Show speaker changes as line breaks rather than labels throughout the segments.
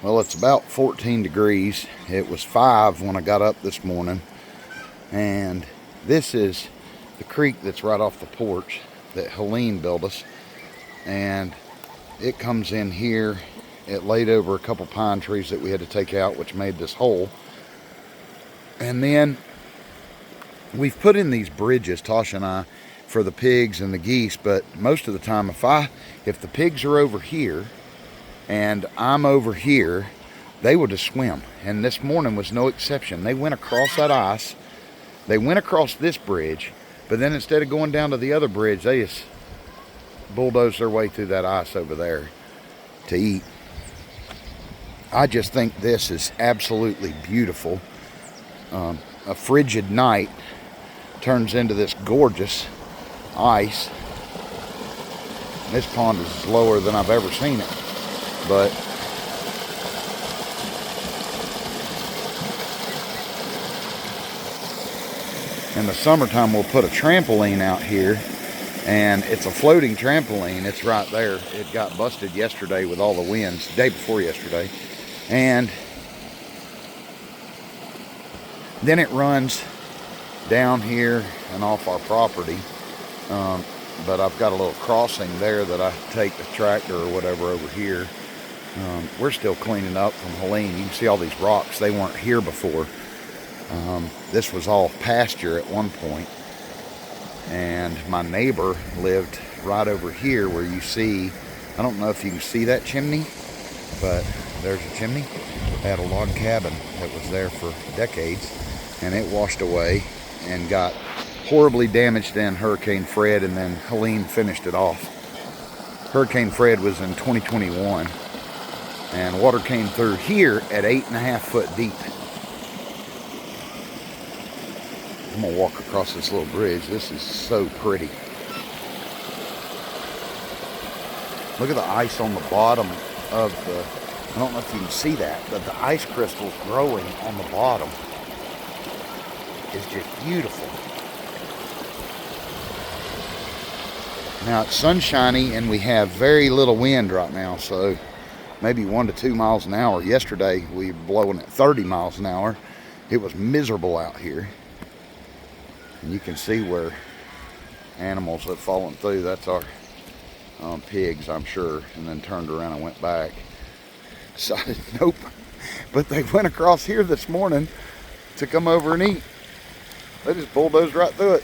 Well, it's about 14 degrees. It was 5 when I got up this morning. And this is the creek that's right off the porch that Helene built us. And it comes in here. It laid over a couple pine trees that we had to take out, which made this hole. And then we've put in these bridges, Tasha and I, for the pigs and the geese. But most of the time, if the pigs are over here and I'm over here, they will just swim. And this morning was no exception. They went across that ice. They went across this bridge, but then instead of going down to the other bridge, they just bulldozed their way through that ice over there to eat. I just think this is absolutely beautiful. A frigid night turns into this gorgeous ice. This pond is lower than I've ever seen it, but in the summertime we'll put a trampoline out here, and it's a floating trampoline. It's right there. It got busted yesterday with all the winds, the day before yesterday, and then it runs down here and off our property. But I've got a little crossing there that I take the tractor or whatever over here. We're still cleaning up from Helene. You can see all these rocks. They weren't here before. This was all pasture at one point. And my neighbor lived right over here where you see, I don't know if you can see that chimney, but there's a chimney. They had a log cabin that was there for decades, and it washed away and got horribly damaged in Hurricane Fred, and then Helene finished it off. Hurricane Fred was in 2021, and water came through here at 8.5 foot deep. I'm gonna walk across this little bridge. This is so pretty. Look at the ice on the bottom of the, I don't know if you can see that, but the ice crystals growing on the bottom is just beautiful. Now it's sunshiny and we have very little wind right now, so maybe 1 to 2 miles an hour. Yesterday we were blowing at 30 miles an hour. It was miserable out here. And you can see where animals have fallen through. That's our pigs, I'm sure, and then turned around and went back. So, nope. But they went across here this morning to come over and eat. They just bulldozed right through it.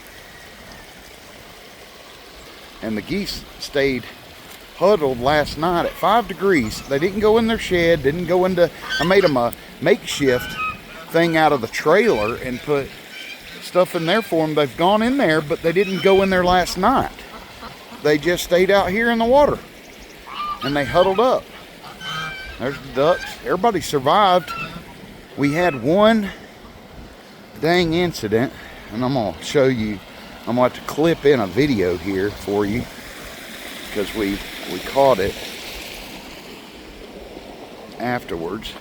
And the geese stayed huddled last night at 5 degrees. They didn't go in their shed, didn't go into, I made them a makeshift thing out of the trailer and put stuff in there for them. They've gone in there, but they didn't go in there last night. They just stayed out here in the water and they huddled up. There's the ducks. Everybody survived. We had one dang incident, and I'm gonna show you. I'm going to have to clip in a video here for you because we caught it afterwards.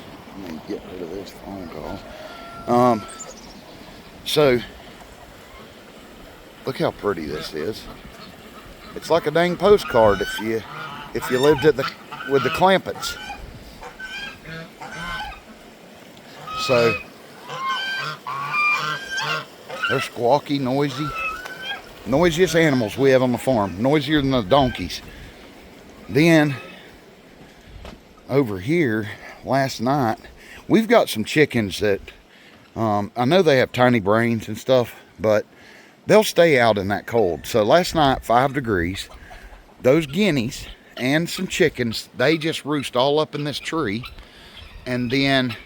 Let me get rid of this phone call. So look how pretty this is. It's like a dang postcard if you lived with the Clampets. So they're squawky, noisy. Noisiest animals we have on the farm. Noisier than the donkeys. Then, over here, last night, we've got some chickens that, I know they have tiny brains and stuff, but they'll stay out in that cold. So last night, 5 degrees, those guineas and some chickens, they just roost all up in this tree. And then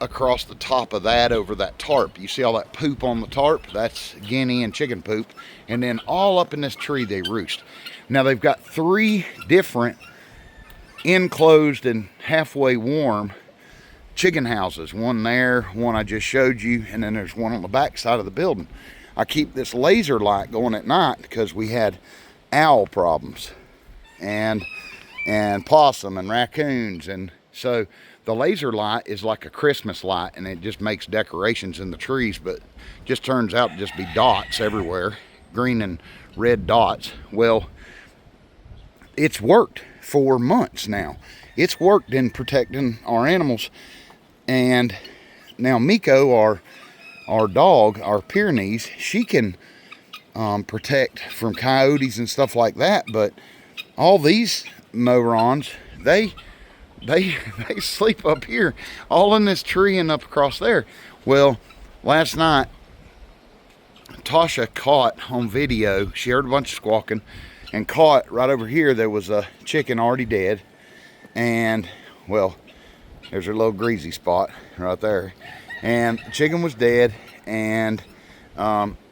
across the top of that, over that tarp, you see all that poop on the tarp? That's guinea and chicken poop. And then all up in this tree they roost. Now they've got 3 different enclosed and halfway warm chicken houses. One there, one I just showed you, and then there's one on the back side of the building. I keep this laser light going at night because we had owl problems and possum and raccoons, and so the laser light is like a Christmas light, and it just makes decorations in the trees, but just turns out to just be dots everywhere, green and red dots. Well, it's worked. for months now. It's worked in protecting our animals. And now Miko, our dog, our Pyrenees, she can protect from coyotes and stuff like that. But all these morons, they sleep up here, all in this tree and up across there. Well, last night, Tasha caught on video, she heard a bunch of squawking, and caught right over here, there was a chicken already dead. And, well, there's her little greasy spot right there. And the chicken was dead, and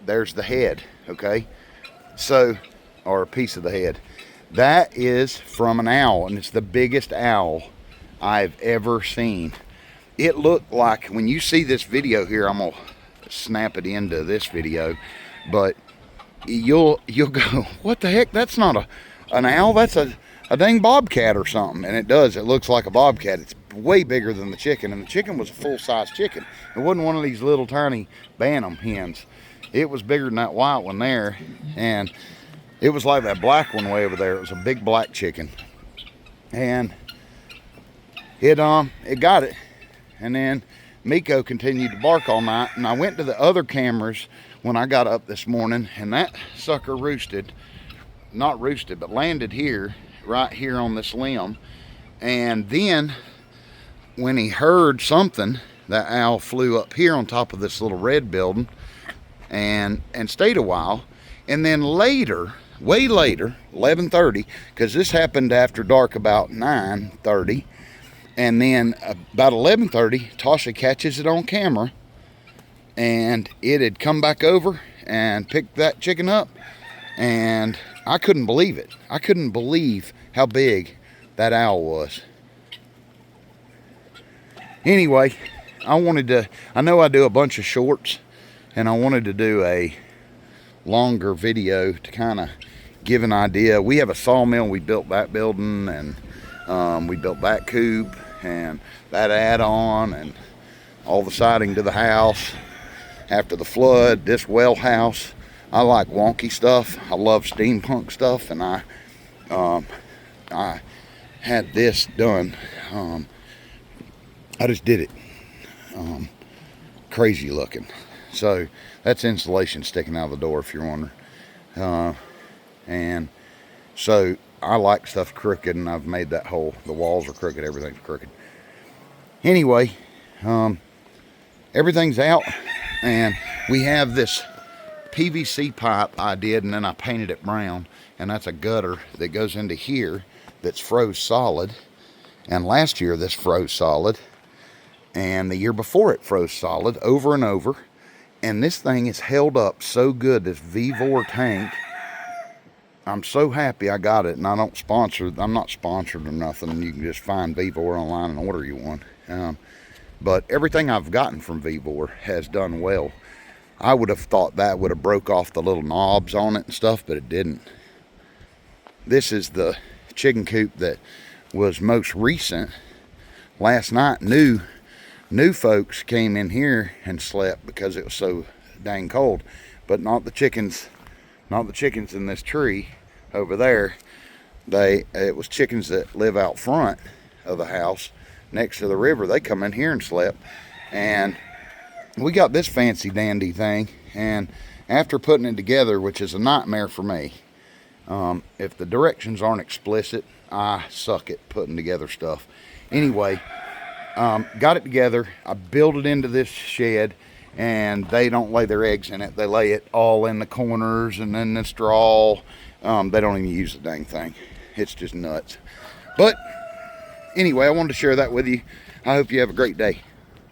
there's the head, okay? So, or a piece of the head. That is from an owl, and it's the biggest owl I've ever seen. It looked like, when you see this video here, I'm gonna snap it into this video, but you'll go, what the heck, that's not an owl, that's a dang bobcat or something. And it does, it looks like a bobcat. It's way bigger than the chicken, and the chicken was a full-size chicken. It wasn't one of these little tiny bantam hens. It was bigger than that white one there, and it was like that black one way over there. It was a big black chicken, and it got it. And then Miko continued to bark all night, and I went to the other cameras when I got up this morning, and that sucker roosted, not roosted, but landed here, right here on this limb. And then when he heard something, that owl flew up here on top of this little red building and stayed a while. And then later, way later, 11:30, because this happened after dark about 9:30, and then about 11:30, Tasha catches it on camera, and it had come back over and picked that chicken up, and I couldn't believe it. I couldn't believe how big that owl was. Anyway, I know I do a bunch of shorts, and I wanted to do a longer video to kind of give an idea. We have a sawmill. We built that building, and we built that coop and that add-on and all the siding to the house after the flood, this well house. I like wonky stuff. I love steampunk stuff, and I had this done. I just did it. Crazy looking. So that's insulation sticking out of the door, if you're wondering. And so I like stuff crooked, and I've made that hole. The walls are crooked, everything's crooked. Anyway, everything's out, and we have this PVC pipe I did, and then I painted it brown, and that's a gutter that goes into here that's froze solid. And last year this froze solid, and the year before it froze solid over and over. And this thing is held up so good, this Vivor tank. I'm so happy I got it, and I'm not sponsored or nothing. You can just find Vivor online and order you one. But everything I've gotten from Vivor has done well. I would have thought that would have broke off the little knobs on it and stuff, but it didn't. This is the chicken coop that was most recent. Last night, new folks came in here and slept because it was so dang cold, but not the chickens in this tree over there. It was chickens that live out front of the house next to the river. They come in here and slept, and we got this fancy dandy thing. And after putting it together, which is a nightmare for me, if the directions aren't explicit, I suck at putting together stuff. Anyway, got it together. I built it into this shed, and they don't lay their eggs in it. They lay it all in the corners and in the straw. They don't even use the dang thing. It's just nuts. But anyway, I wanted to share that with you. I hope you have a great day.